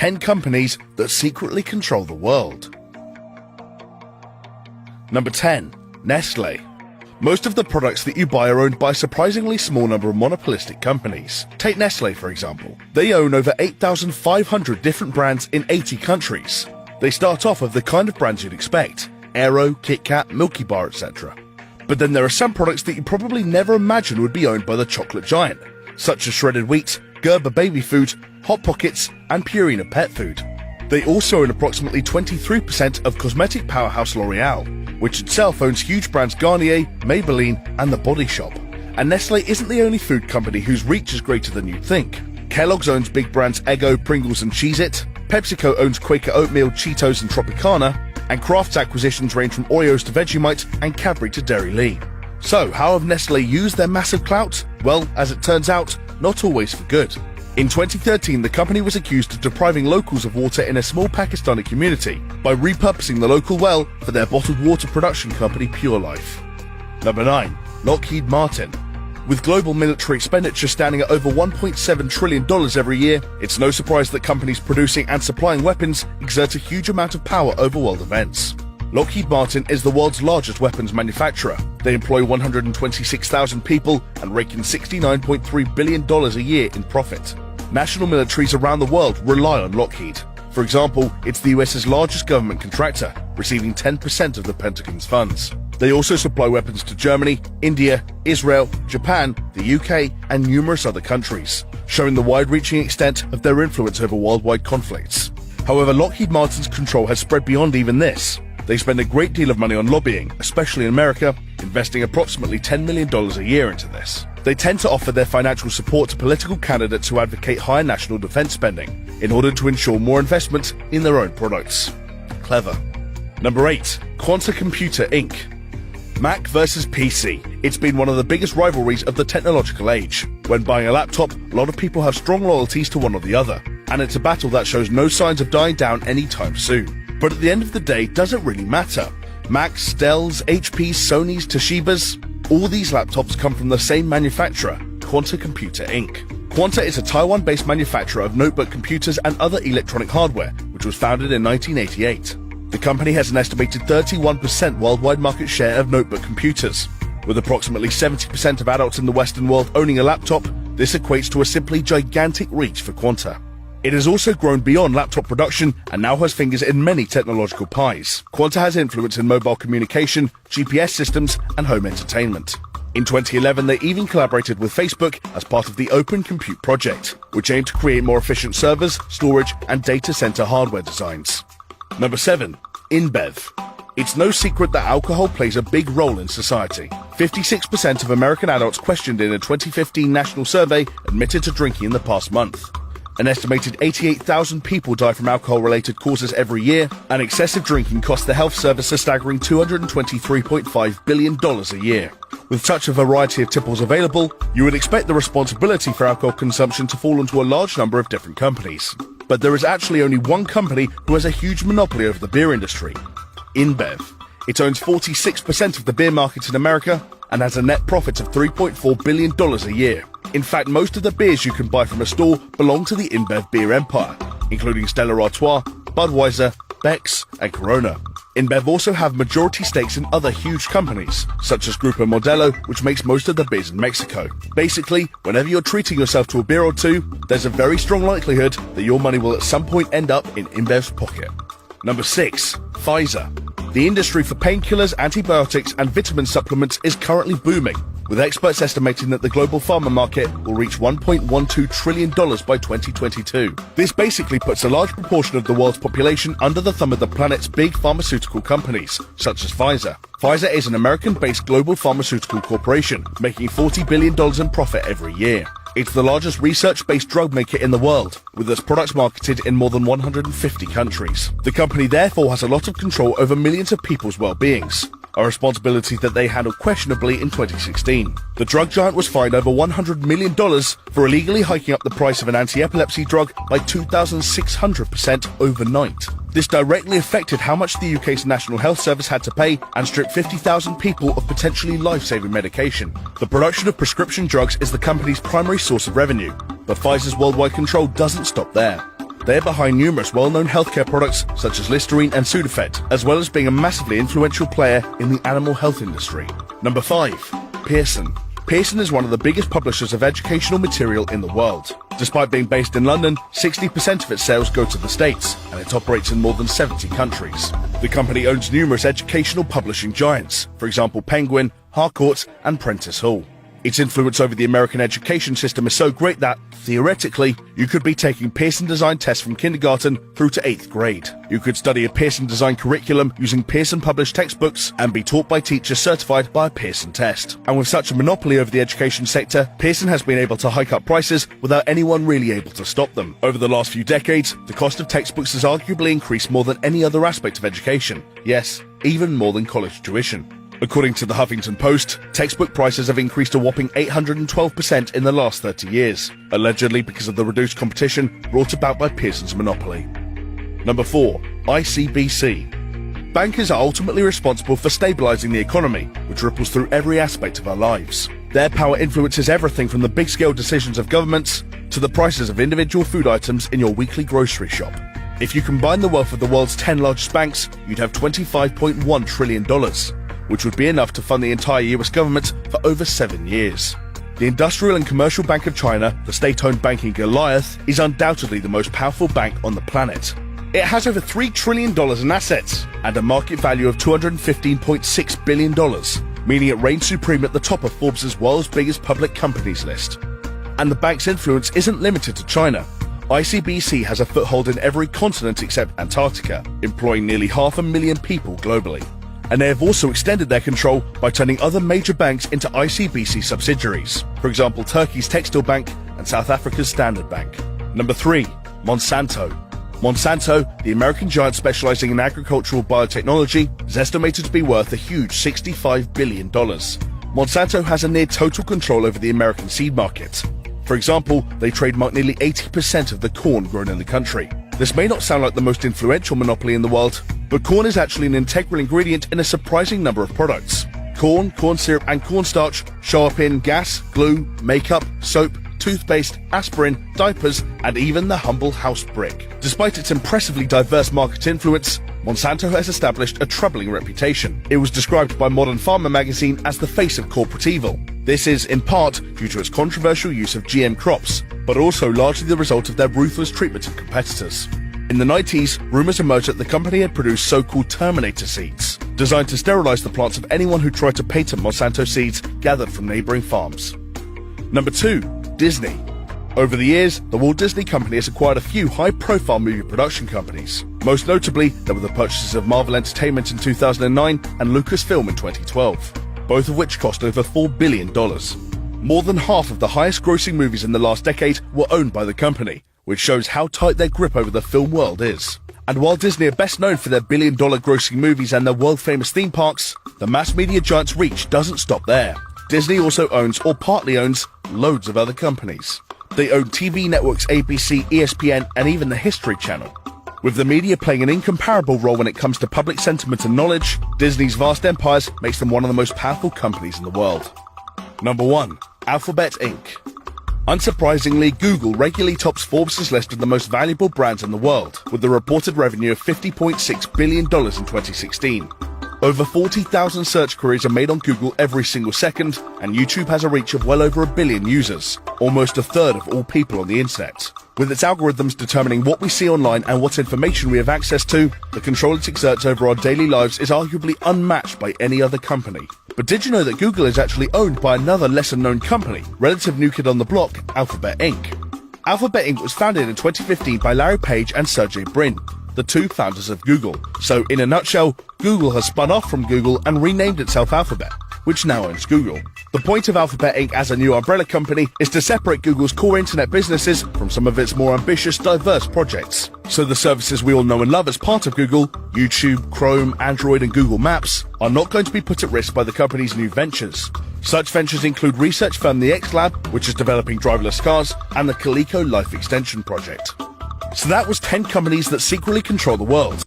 10 companies that secretly control the world. Number 10. Nestle. Most of the products that you buy are owned by a surprisingly small number of monopolistic companies. Take Nestle, for example. They own over 8,500 different brands in 80 countries. They start off with the kind of brands you'd expect: Aero, Kit Kat, Milky Bar, etc. But then there are some products that you probably never imagined would be owned by the chocolate giant, such as shredded wheat, Gerber baby food, Hot Pockets, and Purina pet food. They also own approximately 23% of cosmetic powerhouse L'Oreal, which itself owns huge brands Garnier, Maybelline, and The Body Shop. And Nestle isn't the only food company whose reach is greater than you'd think. Kellogg's owns big brands Eggo, Pringles, and Cheez-It. PepsiCo owns Quaker Oatmeal, Cheetos, and Tropicana. And Kraft's acquisitions range from Oreos to Vegemite and Cadbury to Dairy Lee. So, how have Nestle used their massive clout? Well, as it turns out, not always for good. In 2013, the company was accused of depriving locals of water in a small Pakistani community by repurposing the local well for their bottled water production company Pure Life. Number 9. Lockheed Martin. With global military expenditure standing at over $1.7 trillion every year, it's no surprise that companies producing and supplying weapons exert a huge amount of power over world events. Lockheed Martin is the world's largest weapons manufacturer. They employ 126,000 people and rake in $69.3 billion a year in profit. National militaries around the world rely on Lockheed. For example, it's the US's largest government contractor, receiving 10% of the Pentagon's funds. They also supply weapons to Germany, India, Israel, Japan, the UK, and numerous other countries, showing the wide-reaching extent of their influence over worldwide conflicts. However, Lockheed Martin's control has spread beyond even this. They spend a great deal of money on lobbying, especially in America, investing approximately $10 million a year into this. They tend to offer their financial support to political candidates who advocate higher national defense spending, in order to ensure more investment in their own products. Clever. Number 8. Quanta Computer, Inc. Mac versus PC. It's been one of the biggest rivalries of the technological age. When buying a laptop, a lot of people have strong loyalties to one or the other, and it's a battle that shows no signs of dying down anytime soon. But at the end of the day, does it really matter? Macs, Dells, HPs, Sonys, Toshibas, all these laptops come from the same manufacturer, Quanta Computer, Inc. Quanta is a Taiwan-based manufacturer of notebook computers and other electronic hardware, which was founded in 1988. The company has an estimated 31% worldwide market share of notebook computers. With approximately 70% of adults in the Western world owning a laptop, this equates to a simply gigantic reach for Quanta. It has also grown beyond laptop production and now has fingers in many technological pies. Quanta has influence in mobile communication, GPS systems, and home entertainment. In 2011, they even collaborated with Facebook as part of the Open Compute project, which aimed to create more efficient servers, storage, and data center hardware designs. Number 7. Inbev. It's no secret that alcohol plays a big role in society. 56% of American adults questioned in a 2015 national survey admitted to drinking in the past month. An estimated 88,000 people die from alcohol-related causes every year, and excessive drinking costs the health service a staggering $223.5 billion a year. With such a variety of tipples available, you would expect the responsibility for alcohol consumption to fall onto a large number of different companies. But there is actually only one company who has a huge monopoly over the beer industry: Inbev. It owns 46% of the beer market in America and has a net profit of $3.4 billion a year. In fact, most of the beers you can buy from a store belong to the Inbev beer empire, including Stella Artois, Budweiser, Beck's, and Corona. Inbev also have majority stakes in other huge companies, such as Grupo Modelo, which makes most of the beers in Mexico. Basically, whenever you're treating yourself to a beer or two, there's a very strong likelihood that your money will at some point end up in Inbev's pocket. Number 6. Pfizer. The industry for painkillers, antibiotics, and vitamin supplements is currently booming, with experts estimating that the global pharma market will reach $1.12 trillion by 2022. This basically puts a large proportion of the world's population under the thumb of the planet's big pharmaceutical companies, such as Pfizer. Pfizer is an American-based global pharmaceutical corporation, making $40 billion in profit every year. It's the largest research-based drug maker in the world, with its products marketed in more than 150 countries. The company therefore has a lot of control over millions of people's well-beings, a responsibility that they handled questionably in 2016. The drug giant was fined over $100 million for illegally hiking up the price of an anti-epilepsy drug by 2,600% overnight. This directly affected how much the UK's National Health Service had to pay and stripped 50,000 people of potentially life-saving medication. The production of prescription drugs is the company's primary source of revenue, but Pfizer's worldwide control doesn't stop there. They're behind numerous well-known healthcare products such as Listerine and Sudafed, as well as being a massively influential player in the animal health industry. Number 5. Pearson. Pearson is one of the biggest publishers of educational material in the world. Despite being based in London, 60% of its sales go to the States, and it operates in more than 70 countries. The company owns numerous educational publishing giants, for example Penguin, Harcourt, and Prentice Hall. Its influence over the American education system is so great that, theoretically, you could be taking Pearson design tests from kindergarten through to 8th grade. You could study a Pearson design curriculum using Pearson published textbooks and be taught by teachers certified by a Pearson test. And with such a monopoly over the education sector, Pearson has been able to hike up prices without anyone really able to stop them. Over the last few decades, the cost of textbooks has arguably increased more than any other aspect of education. Yes, even more than college tuition. According to the Huffington Post, textbook prices have increased a whopping 812% in the last 30 years, allegedly because of the reduced competition brought about by Pearson's monopoly. Number 4. ICBC. Bankers are ultimately responsible for stabilizing the economy, which ripples through every aspect of our lives. Their power influences everything from the big-scale decisions of governments to the prices of individual food items in your weekly grocery shop. If you combine the wealth of the world's 10 largest banks, you'd have $25.1 trillion. Which would be enough to fund the entire US government for over 7 years. The Industrial and Commercial Bank of China, the state-owned banking Goliath, is undoubtedly the most powerful bank on the planet. It has over $3 trillion in assets and a market value of $215.6 billion, meaning it reigns supreme at the top of Forbes' world's biggest public companies list. And the bank's influence isn't limited to China. ICBC has a foothold in every continent except Antarctica, employing nearly 500,000 people globally. And they have also extended their control by turning other major banks into ICBC subsidiaries, for example Turkey's Textile Bank and South Africa's Standard Bank. Number 3. Monsanto. Monsanto, the American giant specializing in agricultural biotechnology, is estimated to be worth a huge $65 billion. Monsanto has a near total control over the American seed market. For example, they trademark nearly 80% of the corn grown in the country. This may not sound like the most influential monopoly in the world, but corn is actually an integral ingredient in a surprising number of products. Corn, corn syrup, and cornstarch show up in gas, glue, makeup, soap, toothpaste, aspirin, diapers, and even the humble house brick. Despite its impressively diverse market influence, Monsanto has established a troubling reputation. It was described by Modern Farmer magazine as the face of corporate evil. This is, in part, due to its controversial use of GM crops, but also largely the result of their ruthless treatment of competitors. In the 90s, rumors emerged that the company had produced so-called Terminator seeds, designed to sterilize the plants of anyone who tried to patent Monsanto seeds gathered from neighboring farms. Number 2. Disney. Over the years, the Walt Disney Company has acquired a few high-profile movie production companies. Most notably, there were the purchases of Marvel Entertainment in 2009 and Lucasfilm in 2012, both of which cost over $4 billion. More than half of the highest-grossing movies in the last decade were owned by the company, which shows how tight their grip over the film world is. And while Disney are best known for their billion-dollar grossing movies and their world-famous theme parks, the mass media giant's reach doesn't stop there. Disney also owns, or partly owns, loads of other companies. They own TV networks ABC, ESPN, and even the History Channel. With the media playing an incomparable role when it comes to public sentiment and knowledge, Disney's vast empires makes them one of the most powerful companies in the world. Number 1. Alphabet Inc. Unsurprisingly, Google regularly tops Forbes' list of the most valuable brands in the world, with a reported revenue of $50.6 billion in 2016. Over 40,000 search queries are made on Google every single second, and YouTube has a reach of well over 1 billion users, almost a third of all people on the internet. With its algorithms determining what we see online and what information we have access to, the control it exerts over our daily lives is arguably unmatched by any other company. But did you know that Google is actually owned by another lesser-known company, relative new kid on the block, Alphabet Inc.? Alphabet Inc. was founded in 2015 by Larry Page and Sergey Brin, the two founders of Google. So, in a nutshell, Google has spun off from Google and renamed itself Alphabet, which now owns Google. The point of Alphabet Inc. as a new umbrella company is to separate Google's core internet businesses from some of its more ambitious, diverse projects. So the services we all know and love as part of Google, YouTube, Chrome, Android, and Google Maps, are not going to be put at risk by the company's new ventures. Such ventures include research firm the X Lab, which is developing driverless cars, and the Coleco Life Extension project. So that was 10 companies that secretly control the world.